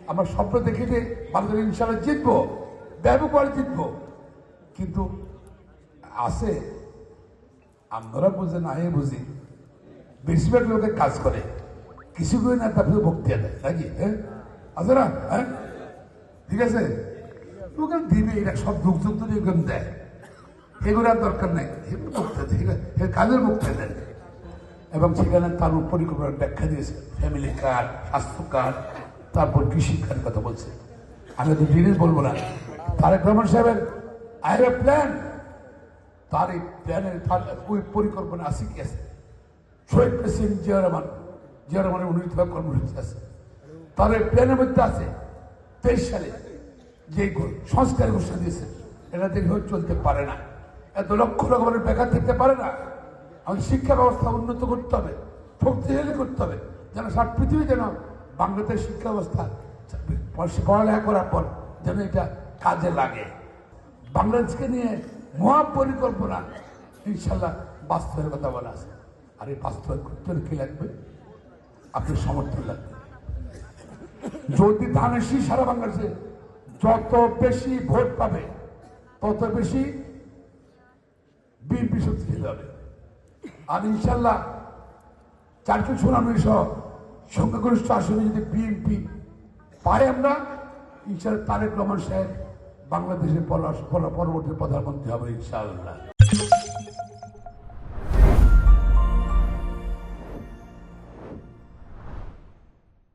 আমরা স্বপ্ন দেখি যে বাংলাদেশ ইনশাল্লাহ জিতবো, ব্যাপক করে জিতবো, কিন্তু আছে আমরা বুঝে না বুঝি বেশিরভাগ লোকের কাজ করে কিছু করে না, তারপরে বক্তৃতা দেয় নাকি? হ্যাঁ আছে না? হ্যাঁ ঠিক আছে, লোকের দিবে এরা সব দুঃখ যুক্ত দেয়, এগুলো আর দরকার নেই, কাজের বক্তৃতা দেয়। এবং সেখানে তার পরিকল্পনার ব্যাখ্যা দিয়েছে, ফ্যামিলি কার্ড, স্বাস্থ্য কার্ড, তারপর কৃষি কার্ড কথা বলছে। আমি তো জিনিস বলবো না, তারেক রহমান সাহেবের আই হ্যাভ এ প্ল্যান, তার এই প্ল্যানের ওই পরিকল্পনা আছে কি আছে? শহীদ প্রেসিডেন্ট জিয়া রহমানের 19 কর্মসূচি আছে, তার এই প্ল্যানের মধ্যে আছে 23 সালে যে সংস্কার ঘোষণা দিয়েছে, এটা দেখে চলতে পারে না, এত লক্ষ রকমের বেকার থাকতে পারে না। আমাদের শিক্ষা ব্যবস্থা উন্নত করতে হবে, শক্তিশালী করতে হবে, যেন সারা পৃথিবী যেন বাংলাদেশের শিক্ষা ব্যবস্থা পড়ালেখা করার পর যেন এটা কাজে লাগে। বাংলাদেশকে নিয়ে মহাপরিকল্পনা ইনশাল্লাহ বাস্তবের কথা বলা আছে। আর এই বাস্তব করতে হলে কি লাগবে? আপনার সমর্থন লাগবে। যদি ধানের শীষ সারা বাংলাদেশে যত বেশি ভোট পাবে তত বেশি বিএনপি শক্তিশালী হবে। আর ইনশাল্লাহ 494 সহ সংখ্যাগরিষ্ঠ আসনে যদি বিএনপি পাই আমরা, ইনশাল্লাহ তারেক রহমান সাহেব বাংলাদেশের পরবর্তী প্রধানমন্ত্রী হবে ইনশাআল্লাহ।